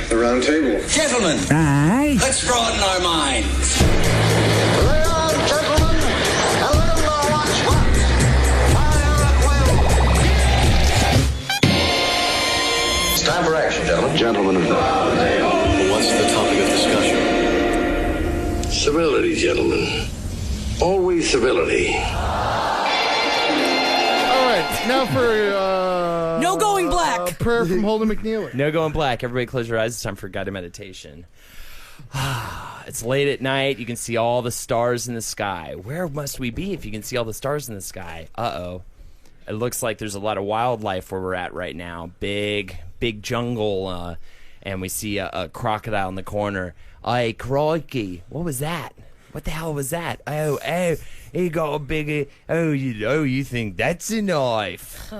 the round table. Gentlemen, Aye. let's broaden our minds. Lay on, gentlemen, and let 'em know what's what. Fire at will. It's time for action, gentlemen. Gentlemen of the round table. What's the topic of discussion? Civility, gentlemen. Always civility. All right, now for No going black. prayer from Holden McNeely. No going black. Everybody close your eyes. It's time for guided meditation. It's late at night. You can see all the stars in the sky. Where must we be if you can see all the stars in the sky? Uh-oh. It looks like there's a lot of wildlife where we're at right now. Big jungle, and we see a crocodile in the corner. Hey, crikey. What was that? What the hell was that? Oh, he got a bigger... Oh, you think that's a knife?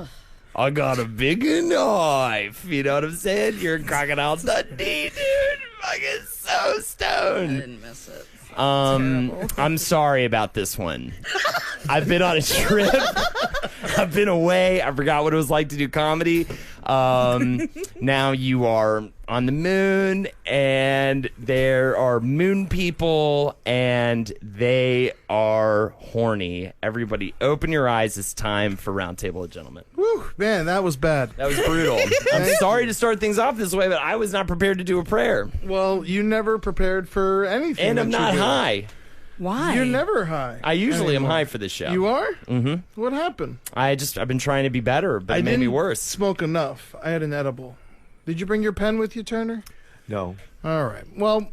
I got a bigger knife. You know what I'm saying? You're a crocodile Dundee, dude. Fucking so stoned. I didn't miss it. I'm sorry about this one. I've been on a trip. I've been away. I forgot what it was like to do comedy. Now you are on the moon, and there are moon people, and they are horny. Everybody, open your eyes. It's time for Roundtable of Gentlemen. Whew, man, that was bad. That was brutal. I'm sorry to start things off this way, but I was not prepared to do a prayer. Well, you never prepared for anything. And I'm not high. Why? You're never high. I usually am high for this show. You are? Mm-hmm. What happened? I've been trying to be better, but it made me worse. Smoke enough. I had an edible. Did you bring your pen with you, Turner? No. All right. Well,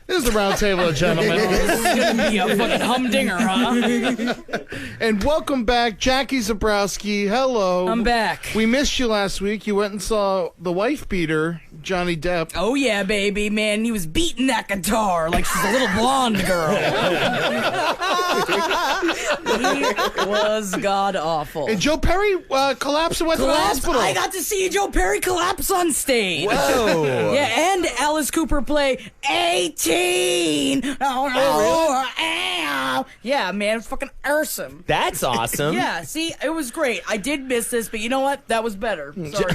this is the Roundtable of Gentlemen. This is gonna be a fucking humdinger, huh? And welcome back, Jackie Zebrowski. Hello. I'm back. We missed you last week. You went and saw the wife beater, Johnny Depp. Oh yeah, baby, man, he was beating that guitar like she's a little blonde girl. He was god awful. And Joe Perry collapsed and went to the hospital. I got to see Joe Perry collapse on stage. Whoa. Yeah, and Alice Cooper play 18. Yeah, man, it's fucking awesome. That's awesome. Yeah, see, it was great. I did miss this, but you know what? That was better. Sorry.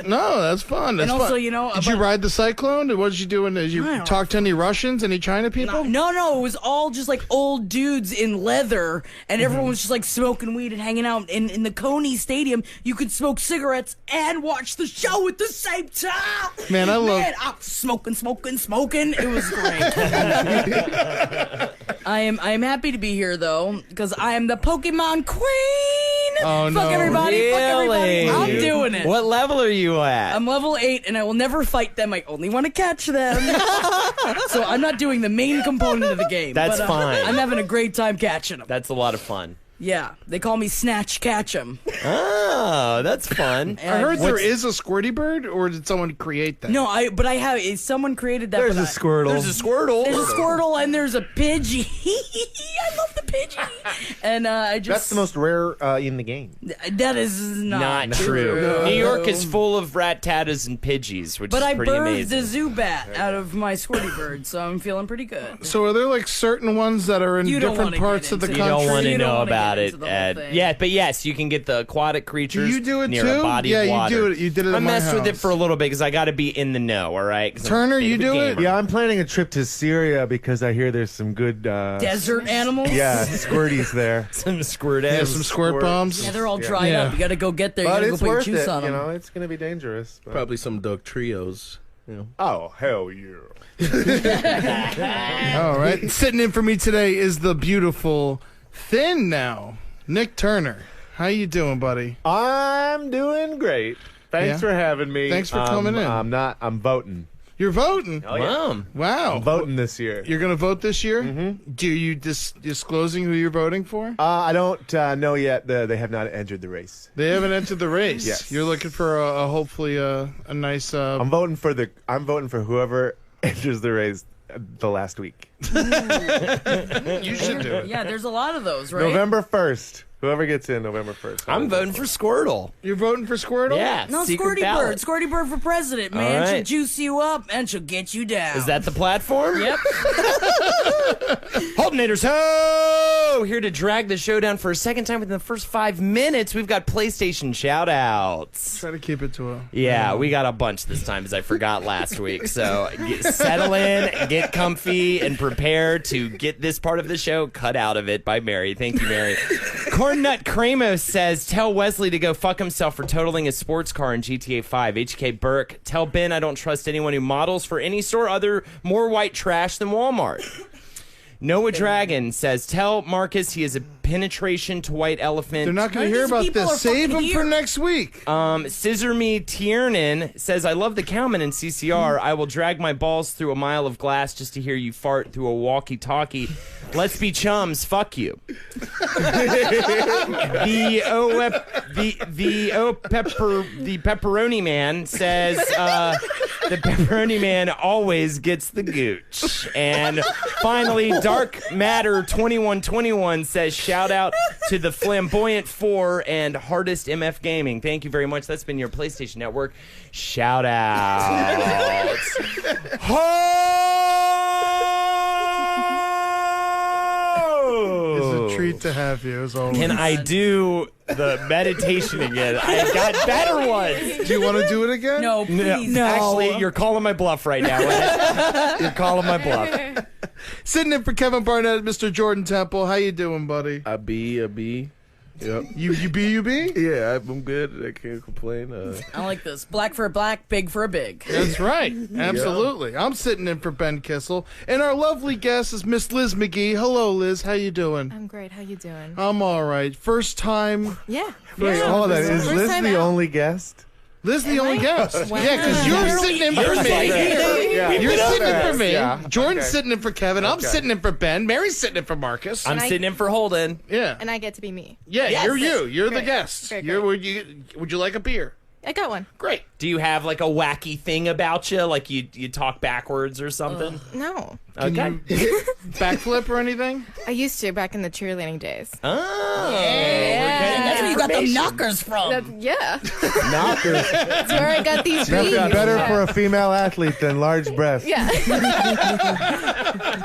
No, that's fun. That's And also, fun. you know, did you ride the cyclone? What did you do? Did you talk to any Russians, any China people? No, it was all just like old dudes in leather, and everyone was just like smoking weed and hanging out. In the Coney Stadium, you could smoke cigarettes and watch the show at the same time. Man, I love smoking. It was great. I am happy to be here though, because I am the Pokemon Queen. Oh, Fuck no. everybody. Fuck Really? everybody. I'm doing it. What level are you at? I'm level 8, and I will never fight them. I only want to catch them. So I'm not doing the main component of the game. That's but, fine. I'm having a great time catching them. That's a lot of fun. Yeah, they call me Snatch Catch'em. Oh, that's fun. I heard there is a Squirty Bird, or did someone create that? No, someone created that. There's a Squirtle. There's a Squirtle. There's a Squirtle and there's a Pidgey. I love the Pidgey. And I just... That's the most rare in the game. That is not true. true. New York is full of rat-tattas and Pidgeys, which But is I pretty birthed amazing. a Zubat out of my Squirty Bird, so I'm feeling pretty good. So are there like certain ones that are in You don't different wanna parts get of the into You country? don't want to You don't know wanna about get it, into the whole Ed. thing. Yeah, but yes, you can get the aquatic creatures You do it near too? a body Yeah, of you water. do it. You did it I at my messed with it house. for a little bit because I got to be in the know, all right? 'Cause I'm Turner, a bit you of a do it? gamer. Yeah, I'm planning a trip to Syria because I hear there's some good Desert animals? yeah, squirties there. Some squirt Yeah, ass. some squirt bombs. Yeah, they're all dried Yeah. up. You gotta go get there. You But gotta go it's put your worth juice it, on you them. know. It's gonna be dangerous. But... Probably some dog trios. You know. Oh hell yeah! All right. Sitting in for me today is the beautiful, thin now, Nick Turner. How you doing, buddy? I'm doing great. Thanks Yeah? for having me. Thanks for coming in. I'm voting. You're voting. Oh, yeah. Wow. I'm voting this year. You're going to vote this year? Mm-hmm. Do you disclosing who you're voting for? I don't know yet. They have not entered the race. They haven't entered the race. Yes. You're looking for hopefully a nice. I'm voting for whoever enters the race the last week. You should do it. Yeah, there's a lot of those, right? November 1st. Whoever gets in November 1st. I'm voting for Squirtle. You're voting for Squirtle? Yeah, No, secret Squirty ballot. Bird. Squirty Bird for president, man. All She'll right. juice you up and she'll get you down. Is that the platform? Yep. Holdenators, ho! Whoa, here to drag the show down for a second time within the first 5 minutes. We've got PlayStation shout-outs. Try to keep it to a... Yeah, we got a bunch this time, as I forgot last week. So settle in, get comfy, and prepare to get this part of the show cut out of it by Mary. Thank you, Mary. Cornnut Cramos says, tell Wesley to go fuck himself for totaling his sports car in GTA 5. HK Burke, tell Ben I don't trust anyone who models for any store other more white trash than Walmart. Noah Dragon says, tell Marcus he is a penetration to white elephant. They're not going to hear about this. Save them for next week. Scissor Me Tiernan says, I love the cowman in CCR. I will drag my balls through a mile of glass just to hear you fart through a walkie-talkie. Let's be chums. Fuck you. The Pepperoni Man says, the Pepperoni Man always gets the gooch. And finally, Dark Matter 2121 says, shout out to the Flamboyant 4 and Hardest MF Gaming. Thank you very much. That's been your PlayStation Network shout outs. It's a treat to have you, as always. Can I do the meditation again? I got better ones. Do you want to do it again? No, please. No. Actually, you're calling my bluff right now. You're calling my bluff. Sitting in for Kevin Barnett, Mr. Jordan Temple. How you doing, buddy? A B. Yep. You be? Yeah, I'm good. I can't complain. I like this. Black for a black, big for a big. That's right. Absolutely. I'm sitting in for Ben Kissel. And our lovely guest is Miss Liz McGee. Hello, Liz. How you doing? I'm great. How you doing? I'm all right. First time. Yeah. Wait, hold on. Is First Liz time the out. only guest? Liz the only guest. Wow. Yeah, because you're sitting in for me. Yeah. You're sitting in for me. Yeah. Jordan's Okay. sitting in for Kevin. I'm Okay. sitting in for Ben. Mary's sitting in for Marcus. I'm sitting in for Holden. Yeah. And I get to be me. Yeah, Yes. you're you. You're the Great. guest. Great, You're, great. would you like a beer? I got one. Great. Do you have like a wacky thing about you? Like you talk backwards or something? No. Okay. Can you backflip or anything? I used to back in the cheerleading days. Oh. And that's where you got the knockers from. Yeah. Knockers. That's where I got these beads. Better Yeah. for a female athlete than large breasts. Yeah.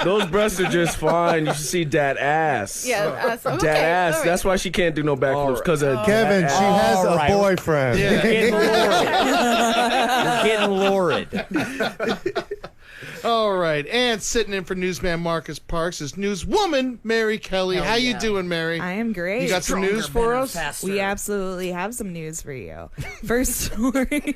Those breasts are just fine. You should see that ass. Yeah. Okay. That ass. all right. That's why she can't do no backflips because of Kevin, she has All a right. boyfriend. You're getting lurid. All right. And sitting in for newsman Marcus Parks is newswoman Mary Kelly. How you doing, Mary? I am great. You got some Stronger, news for better, us? faster. We absolutely have some news for you. First story.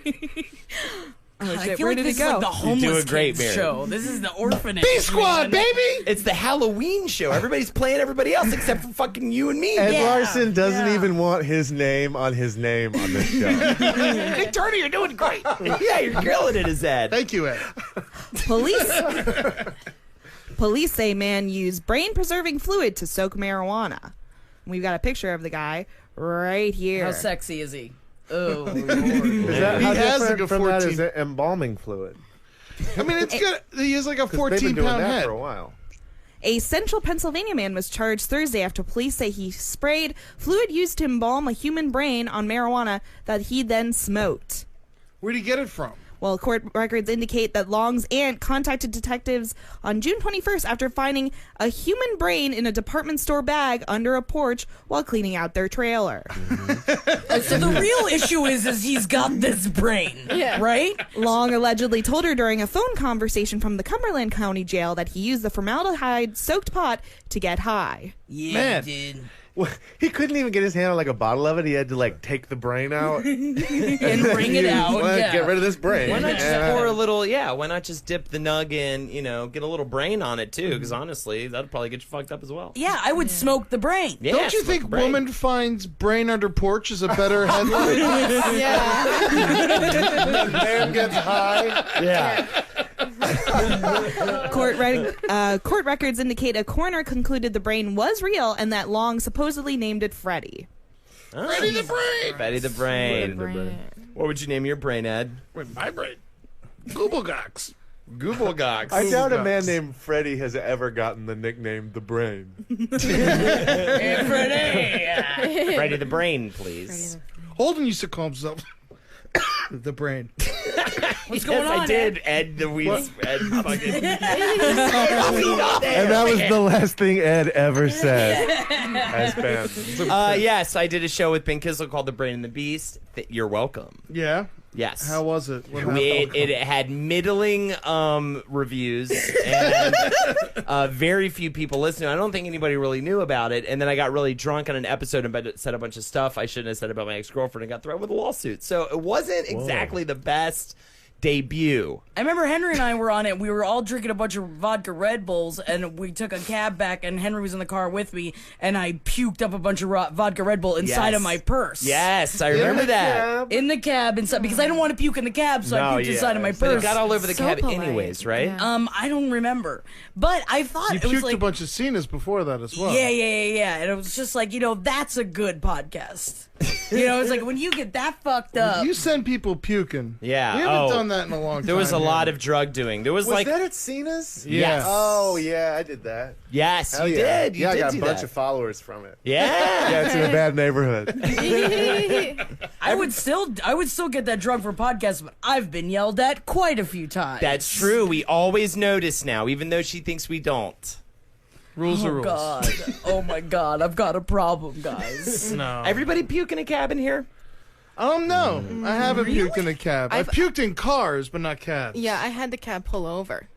Oh, I shit, feel where like did this it is go? like the homeless doing great, kids Mary. show. This is the orphanage. B Squad, man. baby! It's the Halloween show. Everybody's playing everybody else except for fucking you and me. Ed Yeah, Larson doesn't yeah. even want his name on this show. Nick Turner, you're doing great. Yeah, you're killing it, is Ed. Thank you, Ed. Police say man used brain-preserving fluid to soak marijuana. We've got a picture of the guy right here. How sexy is he? Oh, Lord. Is that He how has different like a from that 14 is it embalming fluid? I mean, it's good. He has like a 'Cause they've been doing 14-pound that head. for a while. A central Pennsylvania man was charged Thursday after police say he sprayed fluid used to embalm a human brain on marijuana that he then smoked. Where'd he get it from? Well, court records indicate that Long's aunt contacted detectives on June 21st after finding a human brain in a department store bag under a porch while cleaning out their trailer. So the real issue is he's got this brain, Yeah. right? Long allegedly told her during a phone conversation from the Cumberland County Jail that he used the formaldehyde-soaked pot to get high. Yeah, Man. dude. Well, he couldn't even get his hand on like a bottle of it. He had to like take the brain out And bring it out. Well, Yeah. get rid of this brain. Why not just pour a little, why not just dip the nug in, get a little brain on it too, because honestly, that'd probably get you fucked up as well. Yeah, I would smoke the brain. Yeah, Don't you smoke think the brain. woman finds brain under porch is a better headline? Yeah. Man gets high. Yeah. Court records indicate a coroner concluded the brain was real and that Long supposedly named it Freddy. Betty the Brain. Betty the Brain. Brain. What would you name your brain, Ed? Wait, my brain. Google Gox. Google Gox. I doubt a man named Freddy has ever gotten the nickname the Brain. Freddie the Brain, please. Holden used to call himself the brain. What's going on, I did. Ed the weed. Ed fucking. And that was the last thing Ed ever said. As Ben. Yes, I did a show with Ben Kissel called The Brain and the Beast. You're welcome. Yeah. Yes. How was it? It had middling reviews and very few people listening. I don't think anybody really knew about it. And then I got really drunk on an episode and said a bunch of stuff I shouldn't have said about my ex-girlfriend and got thrown with a lawsuit. So it wasn't exactly the best debut. I remember Henry and I were on it. We were all drinking a bunch of vodka Red Bulls, and we took a cab back, and Henry was in the car with me, and I puked up a bunch of vodka Red Bull inside of my purse. Yes, I remember that. In the cab, inside, because I didn't want to puke in the cab, so I puked inside of my But purse. it got all over the So cab polite. anyways, right? Yeah. I don't remember. But I thought You it was puked like... a bunch of scenes before that as well. Yeah. And it was just like, that's a good podcast. It's like when you get that fucked up. You send people puking. Yeah. We haven't done that in a long time. There was a lot of drug doing. There was, Was like... that at Cena's? Yeah. Yes. Oh, yeah, I did that. Yes, Hell you yeah. did. Yeah, I did got a do bunch that. of followers from it. Yeah. Yeah, it's in a bad neighborhood. I would still get that drunk for podcasts, but I've been yelled at quite a few times. That's true. We always notice now, even though she thinks we don't. Rules are rules. God. Oh my God. I've got a problem, guys. No. Everybody puke in a cabin here? No. I haven't puked in a cab. I've puked in cars, but not cabs. Yeah, I had the cab pull over.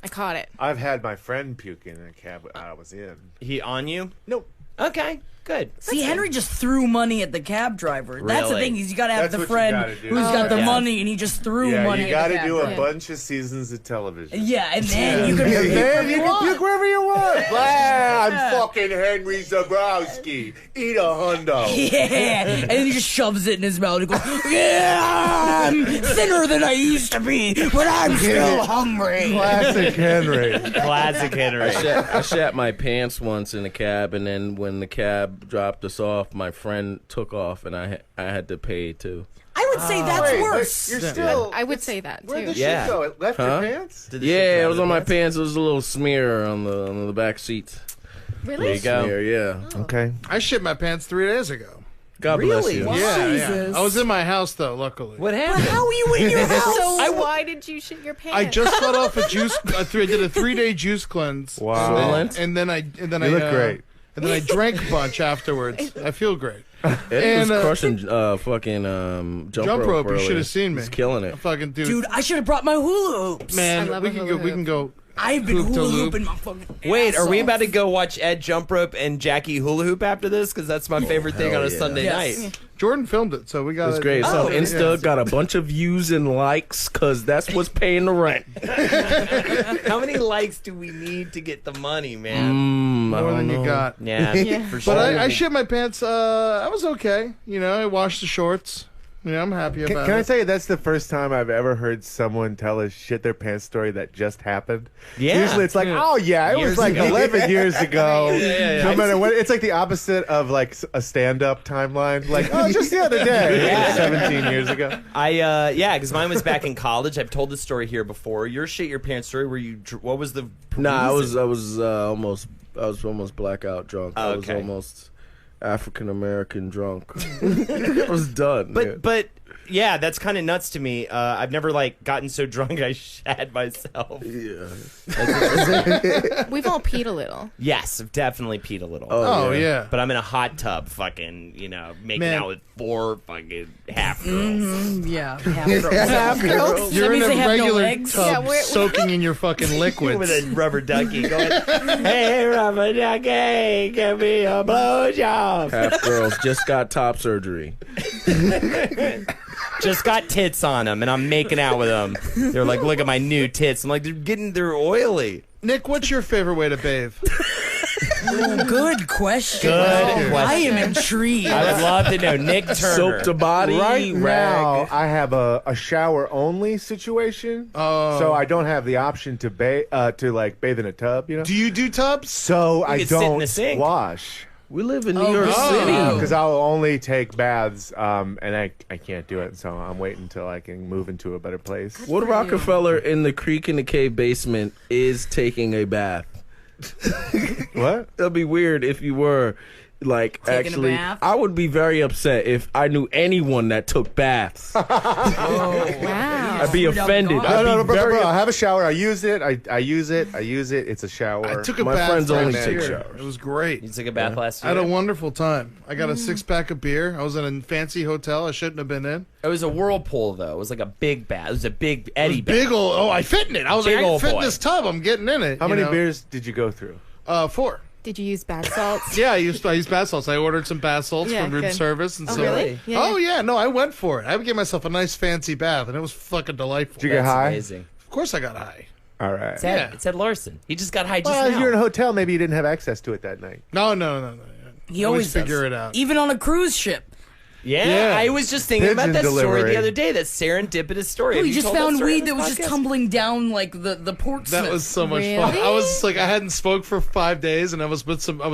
I caught it. I've had my friend puke in a cab I was in. He on you? Nope. Okay, good. See, Henry just threw money at the cab driver. That's the Really? thing, is you gotta have That's the what you friend gotta do. who's got the yeah. money, and he just threw Yeah, money you at got the to cab do a driver. bunch of seasons of television. Yeah, and then you can puke And then wherever you you can want. puke wherever you want. Wow, I'm fucking Henry Zebrowski. Eat a hundo. Yeah, and then he just shoves it in his mouth and goes, yeah, I'm thinner than I used to be, but I'm still hungry. Classic Henry. Classic Henry. I shat my pants once in a cab, and then when the cab dropped us off, my friend took off, and I had to pay too. I would say that's Wait, worse. but you're still. I would say that Where'd too. the Yeah. shit go? It left Huh? your pants? Yeah, it was on my pants. It was a little smear on the back seat. Really? There you go. Smear, yeah. Okay. I shit my pants 3 days ago. God bless Really? you. Wow. Yeah. I was in my house though, luckily. What happened? How are you in your house? So why did you shit your pants? I just got off a juice. I did a 3-day juice cleanse. Wow. And then I You look great. And then I drank a bunch afterwards. I feel great. Ed was And, crushing fucking jump rope. You earlier. should have seen me. He's killing I it. fucking Dude, I should have brought my hula hoops. Man, I love we a can hula go. We hoop. can go. I've been Hoop to hula loop. hooping my fucking Wait, ass are we off. about to go watch Ed jump rope and Jackie hula hoop after this? Because that's my favorite thing Hell on a yeah. Sunday Yes. night. Jordan filmed it, so we got It was great. So Insta got a bunch of views and likes because that's what's paying the rent. How many likes do we need to get the money, man? I more don't than you know. got. Yeah, for sure. But I shit my pants. I was okay. I washed the shorts. I'm happy about Can I it. tell you, that's the first time I've ever heard someone tell a shit their pants story that just happened. Yeah. Usually it's like, oh yeah, it Years was like ago. 11 years ago. yeah. No matter what, it's like the opposite of like a stand-up timeline. Like, oh, just the other day, Yeah. 17 years ago. Because mine was back in college. I've told this story here before. Your shit your pants story. Where you? What was the? Nah, reason? I was almost blackout drunk. I was Okay. almost African American drunk. I was done. But yeah, that's kind of nuts to me. I've never gotten so drunk I shat myself. yeah. We've all peed a little. Yes, I've definitely peed a little. Oh yeah. But I'm in a hot tub, fucking, making Man. out with 4 fucking half girls. Yeah, half girls. You're in That means a they have no regular legs? tub, Yeah, we're- soaking in your fucking liquids. With a rubber ducky going, hey, rubber ducky, give me a blowjob. Half girls just got top surgery. Just got tits on them, and I'm making out with them. They're like, look at my new tits. I'm like, they're oily. Nick, what's your favorite way to bathe? Good question. Good I am question. intrigued. I would love to know. Nick Turner. Soap to body, Right rag. now, I have a shower only situation, so I don't have the option to bathe in a tub. Do you do tubs? So I can sit in the don't sink. wash. We live in New York really? City. Because I'll only take baths, and I can't do it, so I'm waiting until I can move into a better place. Wood Rockefeller in the Creek in the Cave basement is taking a bath. What? That'd be weird if you were. Like, Taking a actually, bath? I would be very upset if I knew anyone that took baths. Wow. I'd be Screwed up offended. God. I'd No, be very bro. I have a shower. I use it. I use it. It's a shower. I took a My bath friends only last take year. showers. It was great. You took a bath last I year? had a wonderful time. I got a 6-pack of beer. I was in a fancy hotel I shouldn't have been in. It was a whirlpool, though. It was like a big bath. It was a big Eddie bath. Big old. Oh, I fit in it. I was Big like, I can old fit in boy. this tub. I'm getting in it. How you many know? beers did you go through? 4. Did you use bath salts? Yeah, I used bath salts. I ordered some bath salts Yeah, from room good. service, and Oh, so. really? Yeah. Oh yeah, no, I went for it. I gave myself a nice fancy bath, and it was fucking delightful. Did you get That's high? amazing. Of course, I got high. All right. It's Ed, Yeah. it's Ed Larson. He just got high just Well, if now. you're in a hotel, maybe you didn't have access to it that night. No. He always figure does. it out. Even on a cruise ship. Yeah, I was just thinking about Pigeon that story delivery. the other day. That serendipitous story. Oh, Have he you just told that found story on weed that this was just podcast? tumbling down like the Portsmouth. That was so much Really? fun. I was like, I hadn't spoke for 5 days, and I was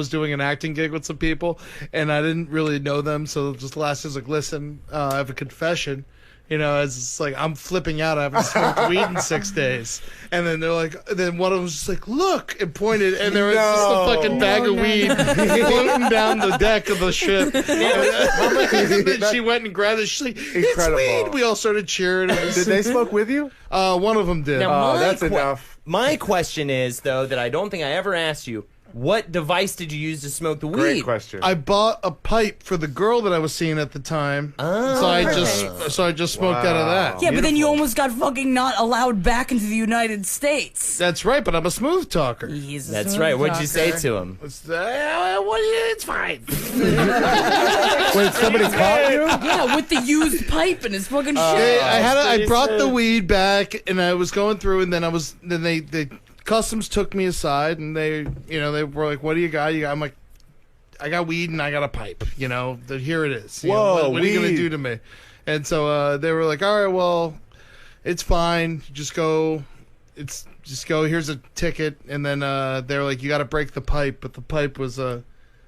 doing an acting gig with some people, and I didn't really know them. So just last is like, listen, I have a confession. You know, it's like I'm flipping out. I haven't smoked weed in 6 days, and then they're like, then one of them was just like, look, and pointed, and there was just a fucking bag of weed floating down the deck of the ship. And then she went and grabbed it. She's like, it's Incredible. weed. We all started cheering. It was- Did they smoke with you? one of them did. Now, Oh, my that's enough. My question is, though, that I don't think I ever asked you. What device did you use to smoke the weed? Great question. I bought a pipe for the girl that I was seeing at the time. So I just smoked out of that. Yeah, but then you almost got fucking not allowed back into the United States. That's right, but I'm a smooth talker. He's a That's smooth right. What'd you say talker. to him? It's fine. Wait, somebody caught you? Yeah, with the used pipe and his fucking shit. I brought the weed back, and I was going through, and then they customs took me aside, and they were like, "What do you got?" I'm like, "I got weed and I got a pipe. Here it is. Whoa, what are you gonna weed. do to me?" And so they were like, "All right, well, it's fine. Just go. Just go. Here's a ticket." And then they were like, "You got to break the pipe," but the pipe was a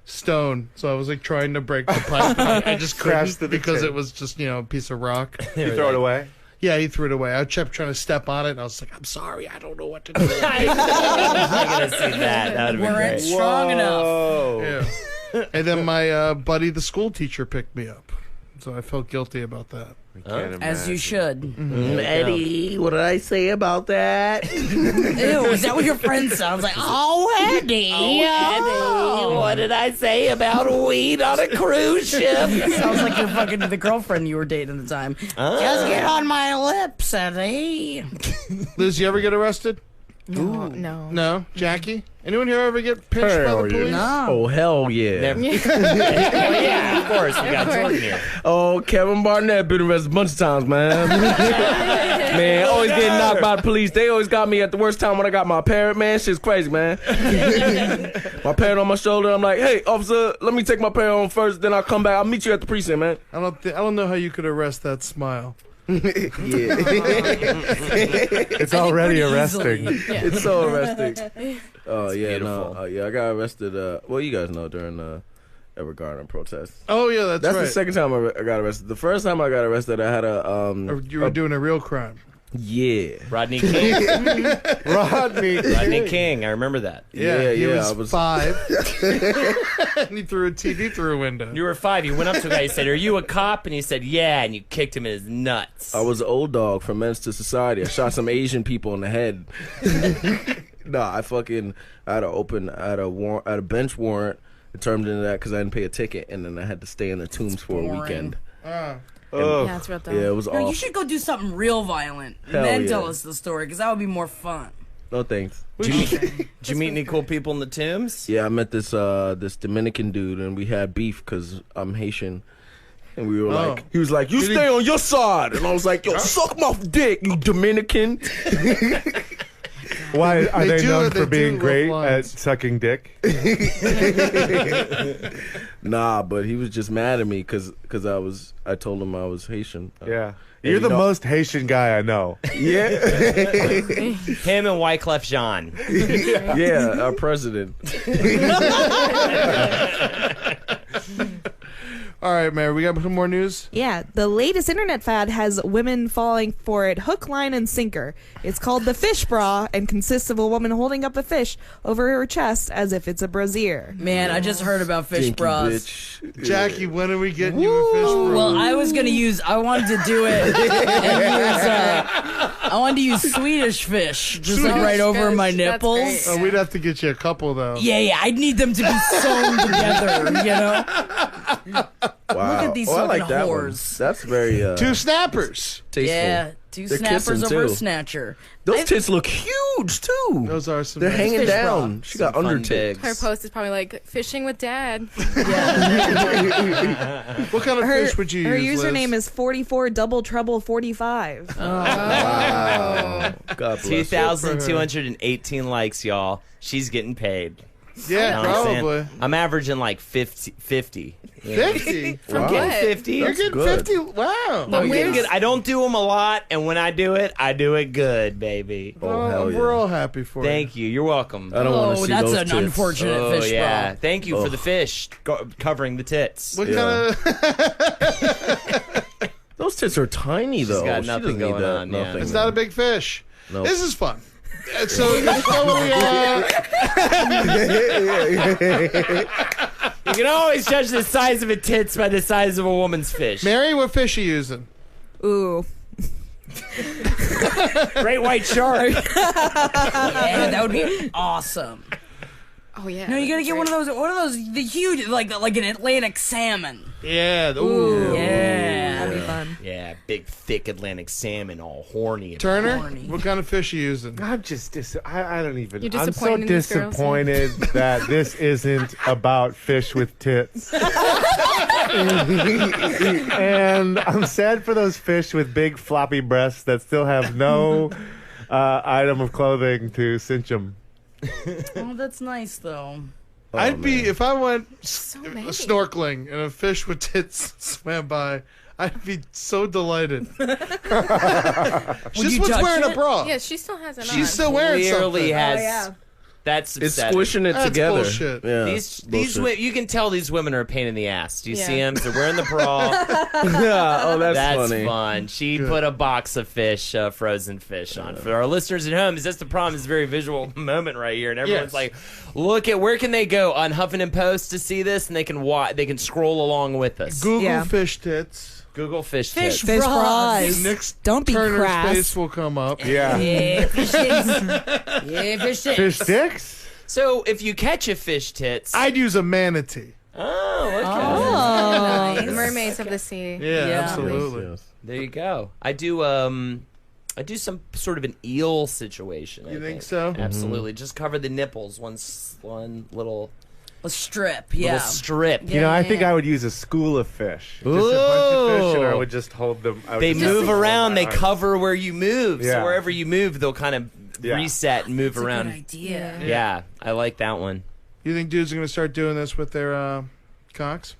stone, so I was like trying to break the pipe. And I just Crashed couldn't the because tip. it was just a piece of rock. You throw it away? Yeah, he threw it away. I kept trying to step on it, and I was like, "I'm sorry, I don't know what to do." I'm gonna see that. That would be Weren't great. strong enough. Oh. Yeah. And then my buddy, the school teacher, picked me up, so I felt guilty about that. As you should. Eddie, what did I say about that? Ew, is that what your friend sounds like? Oh, Eddie. What did I say about weed on a cruise ship? Sounds like you're fucking the girlfriend you were dating at the time. Just get on my lips, Eddie. Liz, you ever get arrested? No. No. Jackie? Anyone here ever get pinched by Hell the police? No. Oh, hell yeah. Never. Well, yeah, of course. We got Jordan here. Oh, Kevin Barnett been arrested a bunch of times, man. Man, always getting knocked by the police. They always got me at the worst time when I got my parrot, man. Shit's crazy, man. My parrot on my shoulder. I'm like, hey, officer, let me take my parrot on first, then I'll come back. I'll meet you at the precinct, man. I don't know how you could arrest that smile. It's already pretty arresting. easily. It's so arresting. Oh, yeah, beautiful. no. Yeah, I got arrested. Well, you guys know during the Edward Gardner protest. Oh yeah, that's That's right. the second time I got arrested. The first time I got arrested, I had Or you were doing a real crime. yeah. Rodney King. Rodney. Rodney King. I remember that. Yeah, he yeah, was, I was- 5, and he threw a TV through a window. You were 5. You went up to a guy. You said, "Are you a cop?" And he said, "Yeah." And you kicked him in his nuts. I was an old dog from Menace to Society. I shot some Asian people in the head. I had a bench warrant. It turned into that because I didn't pay a ticket, and then I had to stay in the tombs for a boring. weekend. Yeah, it's real dumb. Yeah, it was No, awful. you should go do something real violent and Hell then yeah. tell us the story, because that would be more fun. No thanks. Did you meet any cool people in the tombs? Yeah, I met this Dominican dude, and we had beef because I'm Haitian. And we were like, he was like, you stay on your side. And I was like, yo, suck my dick, you Dominican. Why are they known they for being do great love at lines. sucking dick? Nah, but he was just mad at me because I told him I was Haitian. Yeah. And You're the know- most Haitian guy I know. Yeah. Him and Wyclef Jean. Yeah, our president. All right, Mary, we got some more news? Yeah, the latest internet fad has women falling for it hook, line, and sinker. It's called the fish bra and consists of a woman holding up a fish over her chest as if it's a brassiere. Man, I just heard about fish bras. Bitch. Jackie, when are we getting you a fish bra? Well, I wanted to do it and I wanted to use Swedish fish, just like right over my nipples. That's Oh, we'd have to get you a couple, though. Yeah, I'd need them to be sewn together, you know? Wow. Look at these I like fucking that whores. one. That's very Two snappers. tasteful. Yeah, 2 They're snappers kissing, over a too. snatcher. Those tits look huge too. Those are some They're nice hanging fish down. bra. She got Some under fun tits. Her post is probably like fishing with dad. What kind of fish would you Her use, username Liz? is 44 double trouble 45. Wow. God bless her. 2,218 likes, y'all. She's getting paid. Yeah, You know what I'm saying? probably. I'm averaging like 50. 50? I'm getting 50. You're getting good. 50? Wow. I'm getting good. I don't do them a lot, and when I do it good, baby. Oh, hell yeah. We're all happy for Thank you. You're welcome. I don't want to see that's those an tits. unfortunate Oh, fish yeah. bra. Thank you for the fish covering the tits. What Yeah. kind of... Those tits are tiny though. got She nothing doesn't need going that. on, yeah. Nothing. It's not a big fish. Nope. This is fun. So we, You can always judge the size of a tits by the size of a woman's fish. Mary, what fish are you using? Ooh. Great white shark. Yeah, that would be awesome. Oh yeah. No, you gotta get one of those, the huge, like an Atlantic salmon. Yeah. Ooh. Yeah. That'd be fun. Yeah, big, thick Atlantic salmon, all horny. and Turner, Horny. what kind of fish are you using? I'm just I don't even. You're I'm so disappointed in these girls, disappointed that this isn't about fish with tits. And I'm sad for those fish with big floppy breasts that still have no item of clothing to cinch them. Oh, that's nice though. I'd be if I went many. snorkeling and a fish with tits swam by. I'd be so delighted. This you one's touch wearing a it? bra. Yeah, she still has it on. She's still wearing Clearly something. has. yeah. That's It's upsetting. squishing it That's together. bullshit. Yeah, These bullshit. women, you can tell these women are a pain in the ass. Do you Yeah. see them? They're wearing the bra. Yeah. Oh, that's funny. fun. She put a box of fish, frozen fish, on. For our listeners at home, that's the problem. It's a very visual moment right here, and everyone's Yes. like, "Look at where can they go on Huffington Post to see this?" And they can they can scroll along with us. Google Yeah. fish tits. Google fish Fish tits. Fish bras. bras. Next Don't be Turner's crass. face will come up. Yeah. Yeah, fish sticks. Yeah, fish sticks. Fish sticks? So if you catch a fish tits, I'd use a manatee. Oh, The mermaids of the sea. Yeah, Yeah. absolutely. Yes. there you go. I do some sort of an eel situation. You I think so? Absolutely. Just cover the nipples, one little a strip. Yeah. strip. You know, I think I would use a school of fish. Just a bunch of fish, and I Ooh. would just hold them. I would They just move hold around. my They arm. cover where you move. So Yeah. wherever you move, they'll kind of Yeah. reset and move That's a around. good idea. Yeah, I like that one. You think dudes are going to start doing this with their cocks?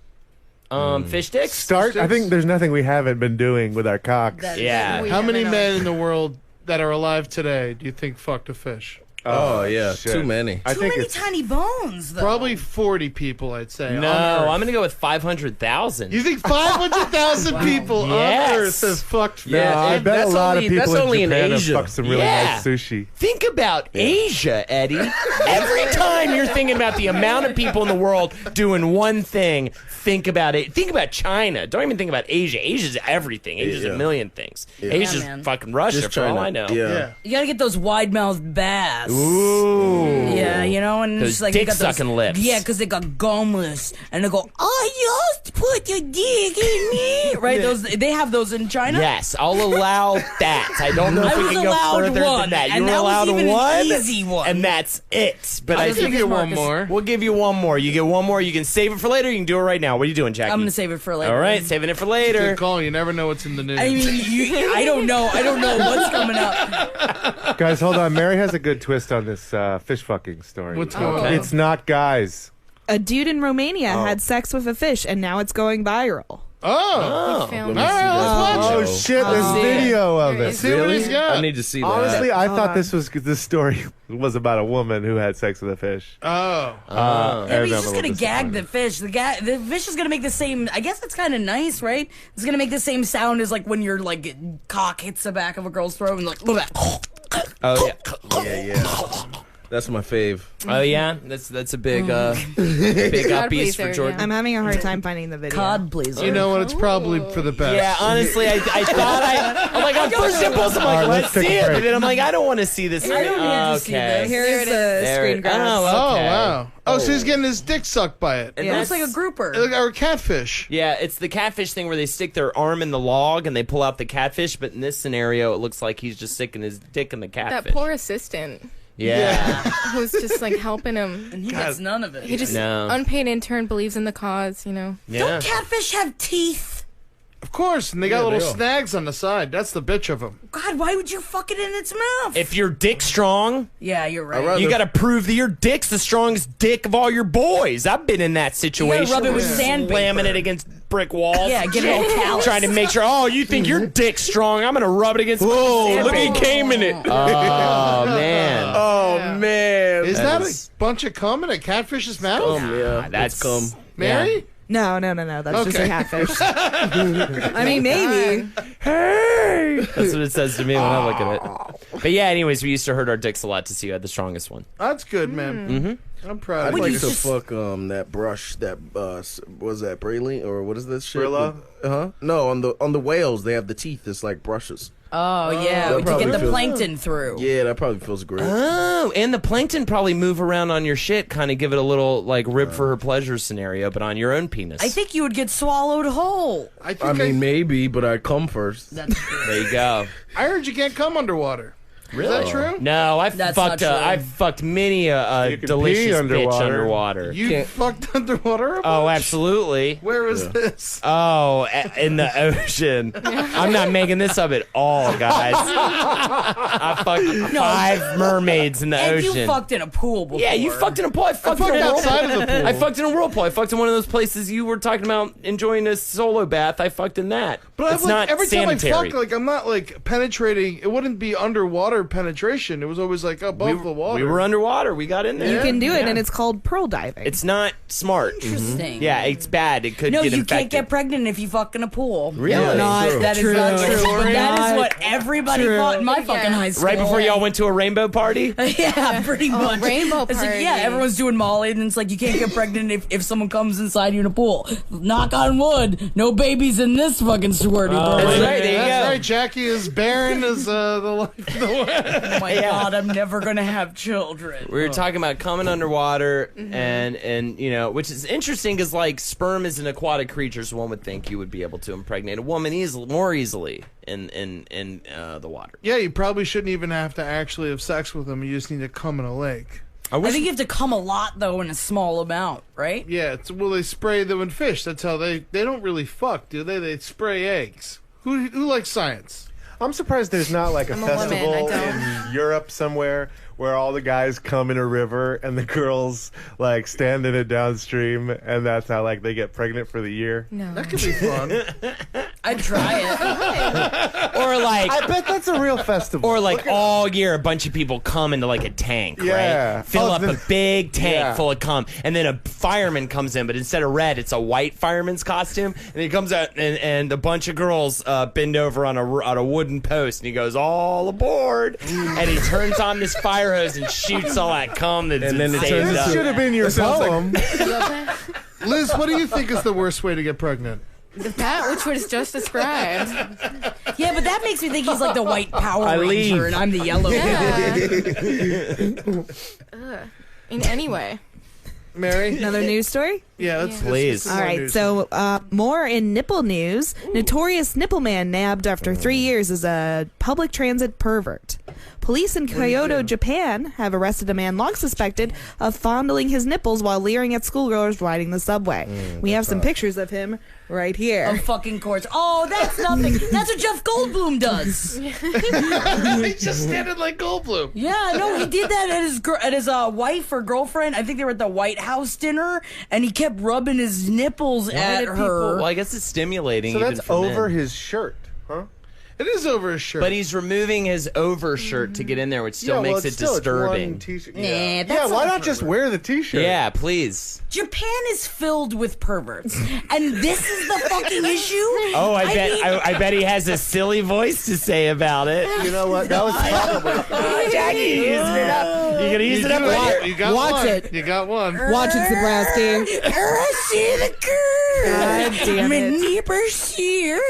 Fish sticks. Start. I think there's nothing we haven't been doing with our cocks. That- Yeah. We How many haven't men in the world that are alive today do you think fucked a fish? Oh, yeah, shit. too many. I Too think many it's tiny bones, though. Probably 40 people, I'd say. No, on Earth. I'm gonna go with 500,000. You think 500,000 people Yes. on Earth have fucked No, Yeah, I bet that's a lot only- of people that's only in in Japan have Asia. fucked some really Yeah. nice sushi. Think about Asia, Eddie. Every time you're thinking about the amount of people in the world doing one thing, think about it. Think about China. Don't even think about Asia. Asia's everything. Asia's Yeah. a million things. Asia's man. fucking Russia, Just for China. all I know. Yeah. Yeah. You gotta get those wide-mouthed bass. Ooh. Yeah, you know, and Those it's like they got dick-sucking those, lips. Yeah, because they got gumless, and they go, "I just put your dick in me." Right? Those they have those in China. Yes, I'll allow that. I don't know if I we was can go allowed further one, than that. and You were that was allowed even an one, easy one. and that's it. But I I was think gonna Give you one Marcus. more. we'll give you one more. You get one more. You can save it for later. You can do it right now. What are you doing, Jackie? I'm gonna save it for later. All right, saving it for later. Good call. You never know what's in the news. I mean, I don't know. I don't know what's coming up. Guys, hold on. Mary has a good twist on this fish fucking story. What's going on? It's not guys. A dude in Romania had sex with a fish, and now it's going viral. Oh. He All filmed right, it. let's watch Oh it. shit! There's video of it. See what he's got. I need to see that. Honestly, I Hold thought on. this story was about a woman who had sex with a fish. Oh. Yeah, but And he's I'm just a gonna little gag the fish. The fish is gonna make the same. I guess it's kind of nice, right? It's gonna make the same sound as like when your like cock hits the back of a girl's throat and like. Oh yeah. Yeah. That's my fave. Oh yeah. That's a big big God up piece pleaser, for Jordan. I'm having a hard time finding the video. Cod pleaser. You know what? It's probably for the best. Yeah, honestly, I thought I'm like on first impulse, I'm like, Alright, let's let's take see a it, break. but then I'm like, I don't want to see this. I don't need to see this. Here is the There screen it- grab. Oh, Oh, okay. wow. Oh, so he's getting his dick sucked by it. And It looks like that's- a grouper. Or a catfish. Yeah, it's the catfish thing where they stick their arm in the log and they pull out the catfish, but in this scenario, it looks like he's just sticking his dick in the catfish. That poor assistant Yeah. who's just like helping him. And he gets none of it. He just No. unpaid intern believes in the cause, you know. Yeah. Don't catfish have teeth? Of course, and they got little they are. snags on the side. That's the bitch of them. God, why would you fuck it in its mouth? If your dick's strong, Yeah, you're right. rather- you got to prove that your dick's the strongest dick of all your boys. I've been in that situation. rub it where with you're sandpaper. slamming it against brick walls. Yeah, get it all callous. Trying to make sure. Oh, you think your dick's strong? I'm gonna rub it against. Whoa, look, he came in it. Oh man. Oh, man. Is that is- a bunch of cum in a catfish's mouth? Yeah, that's- that's cum. Mary? No, that's just a Okay. catfish. I mean, maybe. That's what it says to me when I look at it. But yeah, anyways, we used to hurt our dicks a lot to see who had the strongest one. That's good, man. Mm-hmm. I'm proud I'd of like you. to fuck that brush that was that Braylon or what is this shit? Brilla? No, on the whales they have the teeth. It's like brushes. Oh, yeah, that to probably get the feels- plankton through. Yeah, that probably feels great. Oh, and the plankton probably move around on your shit, kind of give it a little like rib for her pleasure scenario, but on your own penis. I think you would get swallowed whole. I think I mean, maybe, but I come first. That's true. There you go. I heard you can't come underwater. Really? Is that true? No, I've That's fucked. not true. I've fucked many a You can delicious pee bitch underwater. underwater. You Can't- fucked underwater? Oh, absolutely. Where is this? Oh, in the ocean. I'm not making this up at all, guys. I fucked 5 mermaids in the And ocean. you fucked in a pool before. Yeah, you fucked in a pool. I fucked, fucked in a outside whirlpool. of the pool. I fucked in a whirlpool. I fucked in one of those places you were talking about enjoying a solo bath. I fucked in that. But it's I'm like, not every sanitary. time I fuck, like I'm not like penetrating. It wouldn't be underwater penetration. It was always like above the water. We were underwater. We got in there. You can do it, and it's called pearl diving. It's not smart. Interesting. Yeah, it's bad. It could No, get you infected. can't get pregnant if you fuck in a pool. Really? Not, True. that is not true. But that is what everybody thought in my Yeah. fucking high school. Right before y'all went to a rainbow party? Yeah, pretty much. rainbow It's like, yeah, party. everyone's doing Molly, and it's like you can't get pregnant if someone comes inside you in a pool. Knock on wood, no babies in this fucking squirty That's bird. right. There you That's go. right. Jackie is barren as the life of the world. Oh my god, I'm never gonna have children. We were talking about coming underwater, and you know, which is interesting because like sperm is an aquatic creature, so one would think you would be able to impregnate a woman more easily in the water. Yeah, you probably shouldn't even have to actually have sex with them. You just need to come in a lake. I think you have to come a lot though in a small amount, right? Yeah, well, they spray them in fish. That's how they don't really fuck, do they? They spray eggs. Who likes science? I'm surprised there's not like a I'm a woman, festival I don't. in Europe somewhere where all the guys come in a river and the girls like stand in it downstream, and that's how like they get pregnant for the year. No. That could be fun. I'd try it. Or like, I bet that's a real festival. or like all year, a bunch of people come into like a tank, Yeah. right? Fill Oh, up a big tank Yeah. full of cum, and then a fireman comes in, but instead of red, it's a white fireman's costume, and he comes out, and a bunch of girls bend over on a wooden post, and he goes, "All aboard!" and he turns on this fire hose and shoots all that cum that's And then been it saved turns This up. should have been your poem. Liz, what do you think is the worst way to get pregnant? That which was just described. Yeah, but that makes me think he's like the white Power I Ranger leave. and I'm the yellow. Yeah. In any way. Mary? Another news story? Yeah, let's Please. All right, so more in nipple news. Notorious nipple man nabbed after 3 years as a public transit pervert. Police in Kyoto, Japan have arrested a man long suspected of fondling his nipples while leering at schoolgirls riding the subway. We have some pictures of him right here. Of fucking course. Oh, that's nothing. That's what Jeff Goldblum does. He just standing like Goldblum. Yeah, no, he did that at his wife or girlfriend. I think they were at the White House dinner, and he kept rubbing his nipples at her. Well, I guess it's stimulating. So even that's for over men. his shirt, huh? It is over his shirt. But he's removing his overshirt to get in there, which still makes it disturbing. Yeah, that's why not not just wear the t-shirt? Yeah, please. Japan is filled with perverts, and this is the fucking issue. Oh, I mean, bet he has a silly voice to say about it. You know what? That was probably... Jackie, you using it up. You gonna use it up later? You got Watch one. it. You got one. Watch it, Zebrowski. I see the girl. God damn My it. neighbors here.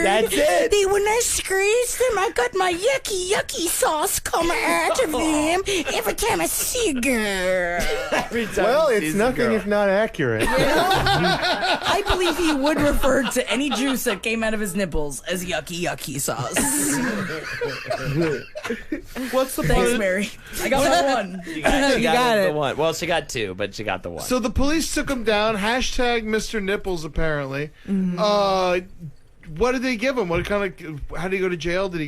That's it. When I squeeze them, I got my yucky sauce coming out of them every time I see a girl. Well, it's nothing if not accurate. I believe he would refer to any juice that came out of his nipples as yucky sauce. What's the Thanks, point? Mary. I got my one. You got got the it. one. Well, she got two, but she got the one. So the police took him down. Hashtag Mr. Nipples, apparently. What did they give him? What kind of? How did he go to jail? Did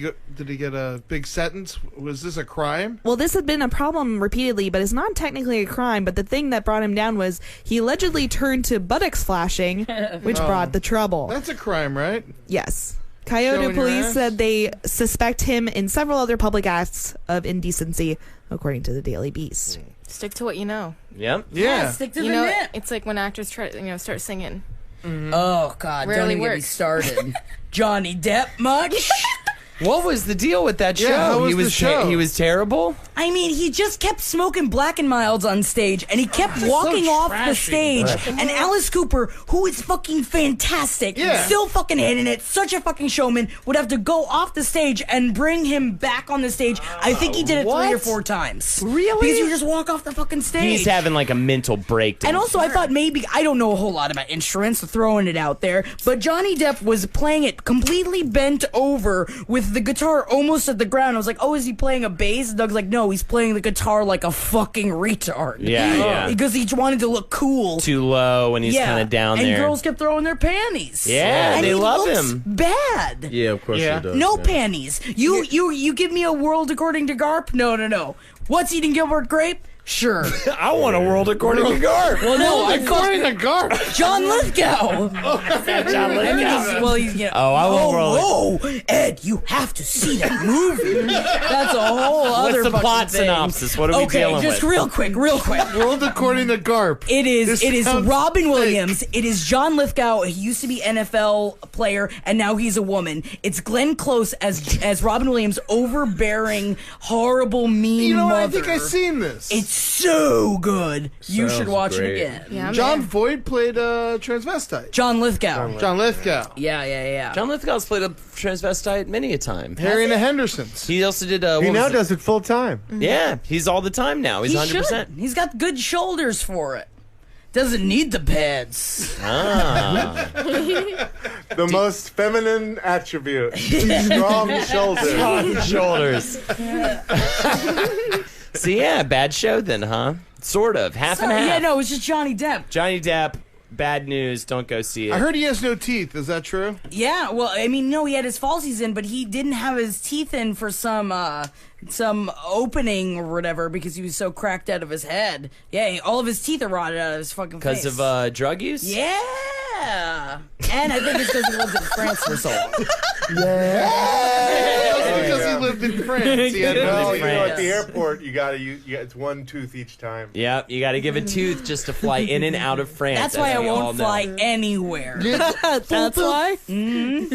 he get a big sentence? Was this a crime? Well, this had been a problem repeatedly, but it's not technically a crime. But the thing that brought him down was he allegedly turned to buttocks flashing, which brought the trouble. That's a crime, right? Yes. Kyoto Showing your police ass? said they suspect him in several other public acts of indecency, according to the Daily Beast. Stick to what you know. Yep. Yeah. Stick to You the know, nip. it's like when actors try, start singing. Oh, God. Rarely Don't even get me works. started. Johnny Depp much? What was the deal with that show? Yeah, how was he the was show? he was terrible. I mean, he just kept smoking Black and Milds on stage, and he kept walking off the stage. And Alice Cooper, who is fucking fantastic, Yeah. still fucking hitting it, such a fucking showman, would have to go off the stage and bring him back on the stage. I think he did it 3 or What? 4 times. Really? Because you just walk off the fucking stage. He's having like a mental breakdown. And also, I thought maybe, I don't know a whole lot about instruments, throwing it out there, but Johnny Depp was playing it completely bent over with the guitar almost at the ground. I was like, oh, is he playing a bass? Doug's like, no, he's playing the guitar like a fucking retard. Yeah. Because he wanted to look cool. Too low and he's kind of down and there. girls kept throwing their panties. Yeah, and they he love looks him. bad. Yeah, of course Yeah. he does. No yeah. panties. You give me a world according to Garp? No. What's eating Gilbert Grape? Sure. I want a world according to Garp. Well, no, According to Garp. John Lithgow. John Lithgow. Well, he's, you know, Oh, I want world. whoa, Ed, you have to see that movie. That's a whole other What's the fucking plot thing. synopsis? What are we dealing just with? real quick. World according to Garp. It is sounds Robin fake. Williams. It is John Lithgow. He used to be NFL player, and now he's a woman. It's Glenn Close as Robin Williams, overbearing, horrible, mean You know what? I mother. think I've seen this. It's so good. You Sounds should watch great. it again. Yeah, John man. Voight played transvestite. John Lithgow. John Lithgow. Yeah. John Lithgow's played a transvestite many a time. Harry and the Hendersons. He also did. He now does it full time. Yeah, he's all the time now. He's He 100%. should. He's got good shoulders for it. Doesn't need the pads. Ah. The most feminine attribute. Strong shoulders. Strong shoulders. So yeah, bad show then, huh? Sort of. Half and half. Yeah, no, it was just Johnny Depp. Johnny Depp, bad news. Don't go see it. I heard he has no teeth. Is that true? Yeah, well, I mean, no, he had his falsies in, but he didn't have his teeth in for some opening or whatever because he was so cracked out of his head. Yeah, all of his teeth are rotted out of his fucking face. Because of drug use? Yeah. And I think it's because he lived in France for so long. Because he lived in France. He had No, no you know, at the France. airport, you gotta use. It's one tooth each time. Yep, you got to give a tooth just to fly in and out of France. That's why I as we all won't know. fly anywhere. That's why. They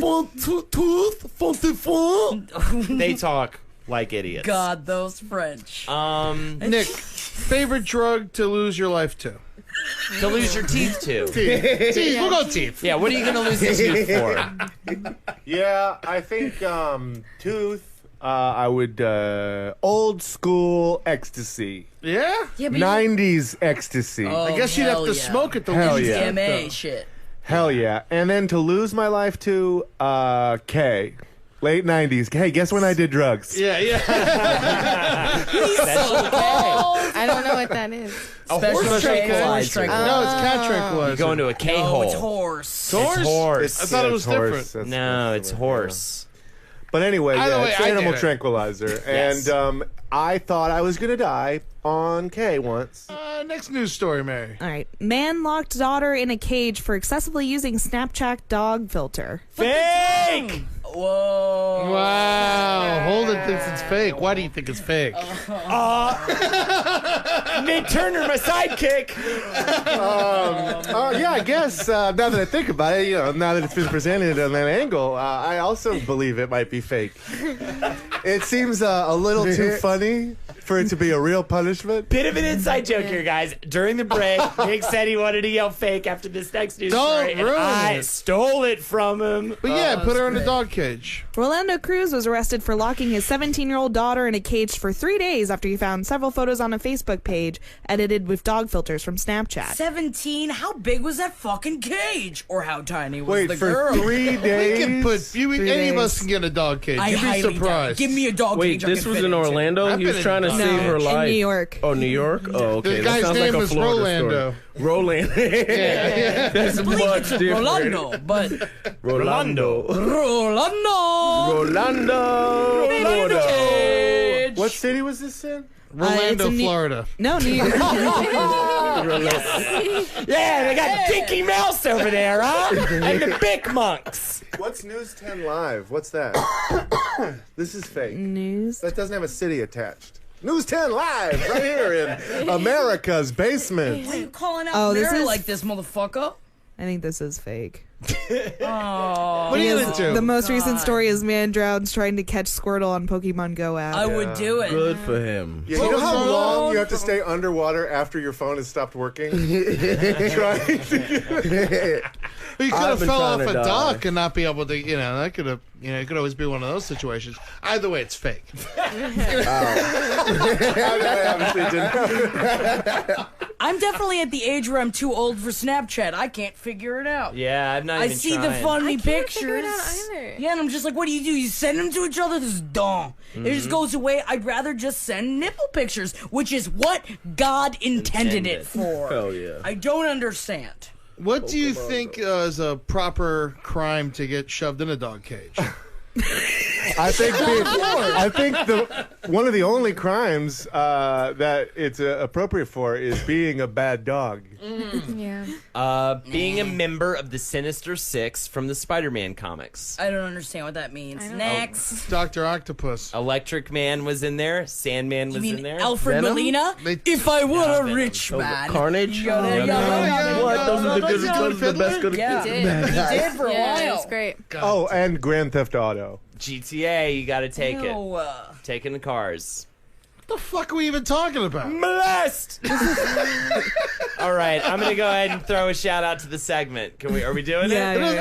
talk like idiots. God, those French. Nick, favorite drug to lose your life to? To lose your teeth to. Teeth. We'll go teeth. Yeah, what are you going to lose your teeth for? Yeah, I think tooth. I would old school ecstasy. Yeah? Yeah, but 90s ecstasy. I guess you'd have hell to yeah. smoke it to Hell lose yeah. your teeth, MDMA though. shit. Hell yeah. And then to lose my life to K. Late 90s. Hey, guess when I did drugs? Yeah. Special K. I don't know what that is. A horse tranquilizer. No, it's cat tranquilizer. You go into a K Oh, hole. it's horse. It's horse. I thought it was horse. different. No, it's horse. But anyway, Either yeah, way, it's I animal did it. tranquilizer. Yes. And I thought I was going to die on K once. Next news story, Mary. All right. Man locked daughter in a cage for excessively using Snapchat dog filter. Fake! Whoa. Wow. Holden thinks it's fake. Why do you think it's fake? Nate Turner, my sidekick. Yeah, I guess now that I think about it, now that it's been presented on that angle, I also believe it might be fake. It seems a little too funny for it to be a real punishment. Bit of an inside joke here, guys. During the break, Nick said he wanted to yell fake after this next news story, and ruin I it. stole it from him. But yeah, put her in a dog cage. Rolando Cruz was arrested for locking his 17-year-old daughter in a cage for 3 days after he found several photos on a Facebook page edited with dog filters from Snapchat. 17? How big was that fucking cage? Or how tiny was Wait, the for girl? 3 days? We can put any of us days. can get a dog cage. I You'd be highly doubt it. surprised. Give me a dog Wait, cage I this can was fit in into. Orlando? I've He was been trying to in save her in life. New York. Oh, New York? Oh, okay. The That guy's sounds name like a was Florida Rolando. story. Rolando. That's I believe much it's different. Rolando, but Rolando. Rolando. Rolando. Florida. Cage. What city was this in? Rolando, in Florida. No, New York. Yeah, they got Dinky Mouse over there, huh? And the Big Monks. What's News 10 Live? What's that? This is fake. News. That doesn't have a city attached. News 10 Live, right here in America's basement. Why are you calling out Oh, this Mary is- like this, motherfucker? I think this is fake. What are you gonna do? The most recent story is man drowns trying to catch Squirtle on Pokemon Go app. I would do it. Good for him. Yeah, you know how long you have to stay underwater after your phone has stopped working? Trying to You could I've have been fell trying off to a die. dock and not be able to, that could have, it could always be one of those situations. Either way, it's fake. obviously didn't. I'm definitely at the age where I'm too old for Snapchat. I can't figure it out. Yeah, I'm not I even see trying. the funny I can't pictures. figure it out either. Yeah, and I'm just like, what do? You send them to each other? This is dumb. It just goes away. I'd rather just send nipple pictures, which is what God intended it for. Hell yeah. I don't understand. What do you think is a proper crime to get shoved in a dog cage? I think one of the only crimes that it's appropriate for is being a bad dog. Yeah. Being a member of the Sinister Six from the Spider-Man comics. I don't understand what that means. Next. Dr. Octopus. Electric Man was in there. Sandman You was mean in there. Alfred Venom? Molina? They- If I were a Venom. rich man. Carnage? Yeah. What? Those are the good, those are the best good. Yeah, He he did. did for a Yeah, while. it was great. Oh, and Grand Theft Auto. GTA, you gotta take it. Ew. Taking the cars. What the fuck are we even talking about? Molest! All right, I'm gonna go ahead and throw a shout out to the segment. Are we doing Yeah, it? yeah,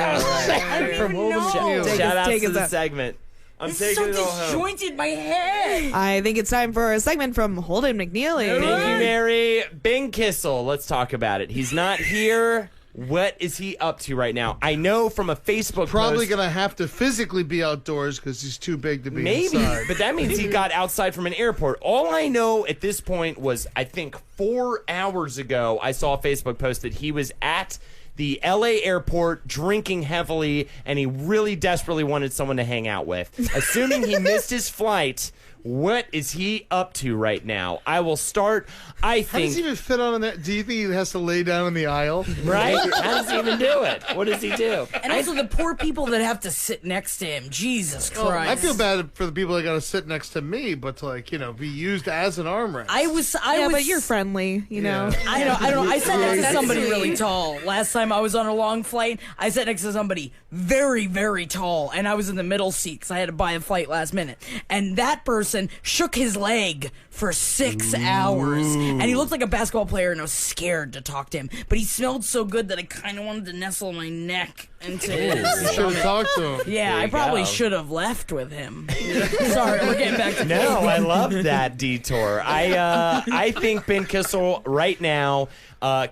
yeah. I don't even know. Shout outs take to us the out. segment. I'm It's taking so it all home. disjointed in my head. I think it's time for a segment from Holden McNeely. Thank you, Mary. Ben Kissel, let's talk about it. He's not here. What is he up to right now? I know from a Facebook Probably post. going to have to physically be outdoors because he's too big to be Maybe, inside. but that means he got outside from an airport. All I know at this point was, I think 4 hours ago, I saw a Facebook post that he was at the LA airport drinking heavily, and he really desperately wanted someone to hang out with. Assuming he missed his flight, what is he up to right now? I will start, I How does think... he even fit on that? Do you think he has to lay down in the aisle? Right? How does he even do it? What does he do? And also the poor people that have to sit next to him. Jesus Christ. I feel bad for the people that got to sit next to me, but to be used as an armrest. I was But you're friendly, you know. I don't know. I sat next to somebody really tall. Last time I was on a long flight, I sat next to somebody very, very tall, and I was in the middle seat because I had to buy a flight last minute. And that person shook his leg for 6 hours, and he looked like a basketball player, and I was scared to talk to him. But he smelled so good that I kind of wanted to nestle my neck into You his. should have talked to him. Yeah, I you probably go. should have left with him. Sorry, we're getting back to No, I love that detour. I think Ben Kissel right now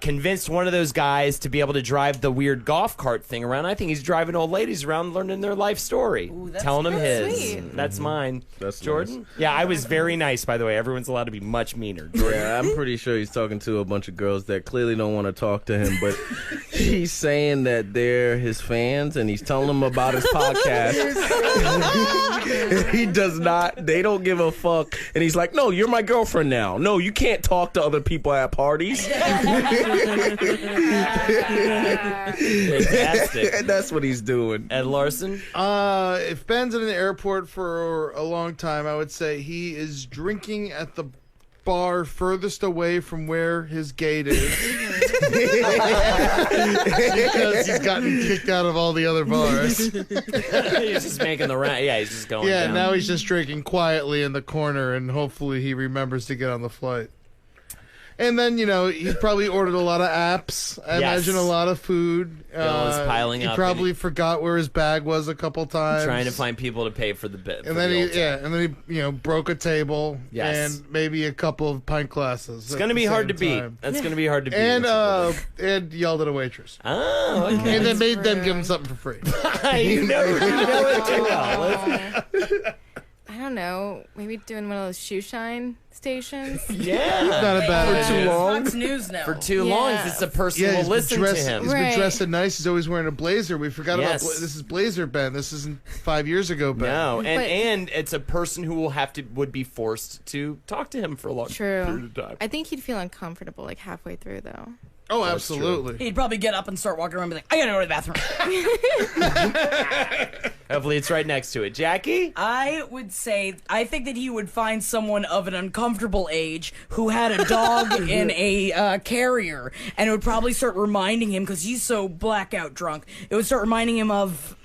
convinced one of those guys to be able to drive the weird golf cart thing around. I think he's driving old ladies around learning their life story, telling them his. sweet. That's mine. That's Jordan. nice. Yeah, I was very nice, by the way. Everyone's allowed to be much meaner. Jordan. Yeah, I'm pretty sure he's talking to a bunch of girls that clearly don't want to talk to him, but he's saying that they're his fans and he's telling them about his podcast. He does not, they don't give a fuck. And he's like, no, you're my girlfriend now. No, you can't talk to other people at parties. Fantastic. And that's what he's doing. Ed Larson. If Ben's in an airport for a long time, I would say he is drinking at the bar furthest away from where his gate is. Because he's gotten kicked out of all the other bars. He's just making the round. Yeah, he's just going Yeah, down. now he's just drinking quietly in the corner, and hopefully he remembers to get on the flight. And then, he probably ordered a lot of apps. I imagine a lot of food. Bill's piling up. He probably forgot where his bag was a couple times. Trying to find people to pay for the bit. And then he broke a table. Yes. And maybe a couple of pint glasses. It's going to be hard to beat. That's going to be hard to beat. And Ed yelled at a waitress. Oh, okay. And then made them give him something for free. you know it too well. I don't know. Maybe doing one of those shoe shine stations. Yeah. Not a bad idea. Too long. Fox News now. For too long, Yeah. it's the person Yeah, will he's listen to him. He's been Right. dressing nice. He's always wearing a blazer. We forgot about Yes. this is Blazer Ben. This isn't 5 years ago Ben. No, But- and it's a person who would be forced to talk to him for a long period True. of time. I think he'd feel uncomfortable like halfway through though. Oh, absolutely. He'd probably get up and start walking around and be like, I gotta go to the bathroom. Hopefully, it's right next to it. Jackie? I would say, I think that he would find someone of an uncomfortable age who had a dog in a carrier, and it would probably start reminding him, because he's so blackout drunk, it would start reminding him of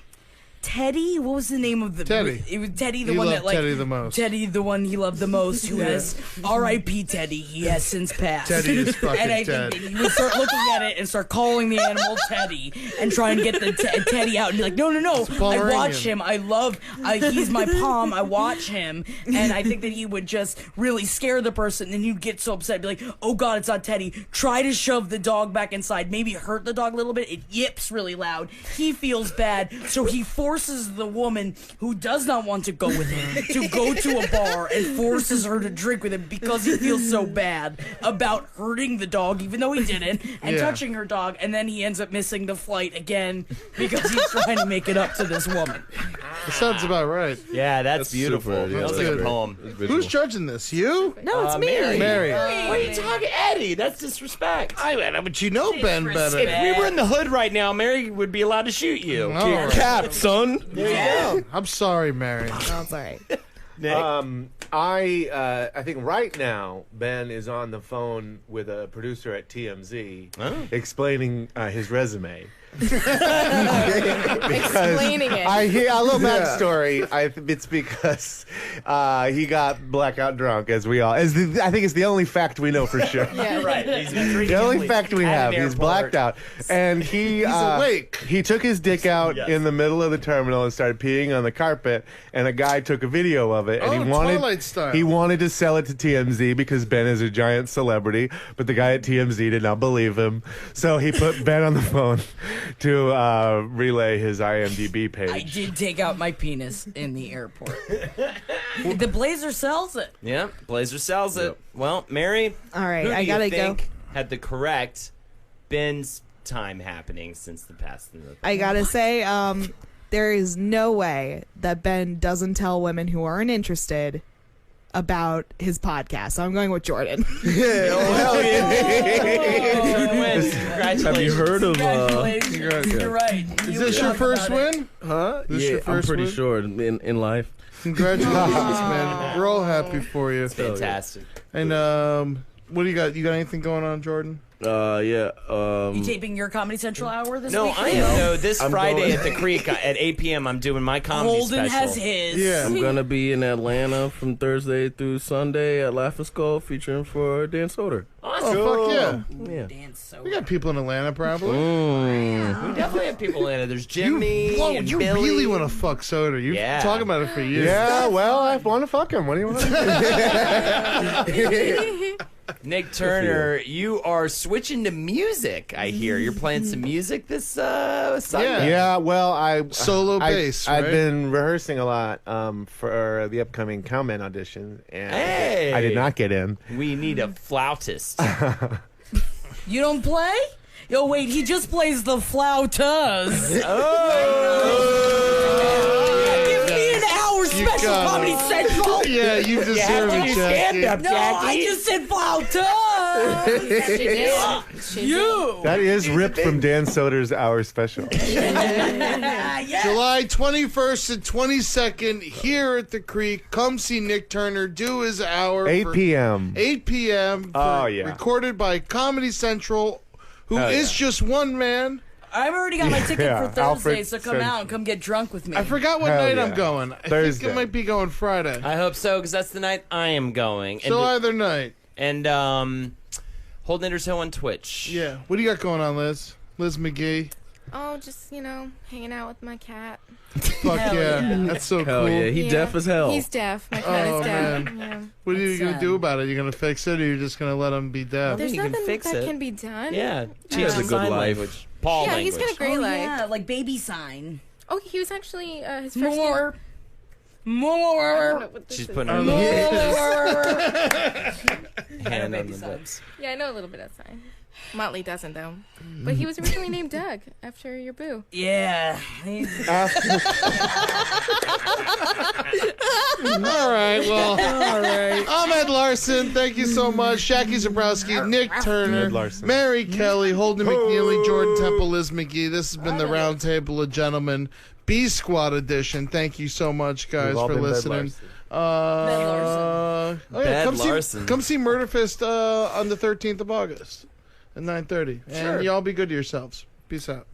Teddy. What was the name of the Teddy. It was Teddy, the He one loved that like Teddy the most. Teddy, the one he loved the most, who has R.I.P. Teddy. He has since passed. Teddy is fucking and I dead. think that he would start looking at it and start calling the animal Teddy and try and get the Teddy out and be like, no, I watch him. I love. He's my palm. I watch him, and I think that he would just really scare the person, and he'd get so upset, be like, oh God, it's not Teddy. Try to shove the dog back inside. Maybe hurt the dog a little bit. It yips really loud. He feels bad, so he forces the woman who does not want to go with him to go to a bar and forces her to drink with him because he feels so bad about hurting the dog, even though he didn't, and touching her dog, and then he ends up missing the flight again because he's trying to make it up to this woman. That sounds about right. Yeah, that's beautiful. super, yeah. That was That's a good good. poem. Who's judging this? You? No, it's me. Mary. What are you talking, Eddie? That's disrespect. But you know Ben better. If we were in the hood right now, Mary would be allowed to shoot you. All right. Cap, son. There you go. I'm sorry, Mary. No, it's all right. Nick? I think right now Ben is on the phone with a producer at TMZ explaining his resume. Explaining it. I hear a little backstory. It's because he got blackout drunk, I think it's the only fact we know for sure. Yeah. Right. He's been drinking The only at fact we an have, he's airport. blacked out, and he's awake. He took his dick out Yes. in the middle of the terminal and started peeing on the carpet, and a guy took a video of it, and Oh, Twilight style. he wanted to sell it to TMZ because Ben is a giant celebrity, but the guy at TMZ did not believe him, so he put Ben on the phone to relay his IMDb page. I did take out my penis in the airport. The Blazer sells it. Yeah, Blazer sells it. Well, Mary, All right, who do I you gotta go. think had the correct Ben's time happening since the past? I gotta say, there is no way that Ben doesn't tell women who aren't interested about his podcast. So I'm going with Jordan. Hell Jordan wins. Congratulations. Have you heard of Congratulations. You're right. Is this your first win? Huh? This Yeah, your I'm first pretty win? sure in life. Congratulations, man. We're all happy for you. Fantastic. And what do you got? You got anything going on, Jordan? Yeah. You taping your Comedy Central hour this No, week? I am. No, this I'm Friday going- at the Creek at 8 p.m. I'm doing my comedy Holden special. has his. Yeah. I'm gonna be in Atlanta from Thursday through Sunday at Laughing Skull, featuring for Dan Soder. Awesome. Oh, fuck yeah. Yeah. Dance so We got people in Atlanta, probably. We definitely have people in it. There's Jimmy and you Billy. really want to fuck Soder. You've Yeah. been talking about it for years. Yeah, well, I want to fuck him. What do you want? Nick Turner, you are switching to music, I hear. You're playing some music this Sunday. Yeah, well, Solo bass, I've right? been rehearsing a lot for the upcoming Cowman audition, and Hey. I did not get in. We need a flautist. You don't play? Yo, wait, he just plays the flautas. Give me an hour special got Comedy it. Central. Yeah, you deserve it, Jackie. No, I just said flautas. You. That is ripped from Dan Soder's Hour Special. July 21st and 22nd here at the Creek. Come see Nick Turner do his hour. 8 p.m. 8 p.m. Oh, yeah. Recorded by Comedy Central, who Hell is just one man. I've already got my ticket Yeah, for Thursday, Alfred so come said- out and come get drunk with me. I forgot what Hell night yeah. I'm going. I think Thursday. it might be going Friday. I hope so, because that's the night I am going. So either night. And Holden Anderson on Twitch. Yeah. What do you got going on, Liz? Liz McGee. Oh, just, hanging out with my cat. Fuck Hell yeah. yeah. That's so Hell cool. yeah, he deaf as hell. He's deaf. My cat Oh, is deaf. man. Yeah. What are you That's going to do sad. about it? You going to fix it, or you just going to let him be deaf? There's you can nothing fix that it. can be done. Yeah. He has a good sign life. language. Paul Yeah, language. he's got a great Oh, life. yeah, like baby sign. Oh, he was actually his first More. I More. don't know what this She's is. putting her More. hand on baby the sign. lips. Yeah, I know a little bit of sign. Motley doesn't though. But he was originally named Doug after your boo. Yeah. All right, well. All right. I'm Ed Larson. Thank you so much. Jackie Zebrowski, Nick Turner, Ed Larson. Mary Kelly, Holden McNeely, Jordan Temple, Liz McGee. This has been the Roundtable of Gentlemen B Squad edition. Thank you so much, guys, We've all for been Ed listening. Larson. Bed Larson. Come see Murderfist on the 13th of August at 9:30. And y'all be good to yourselves. Peace out.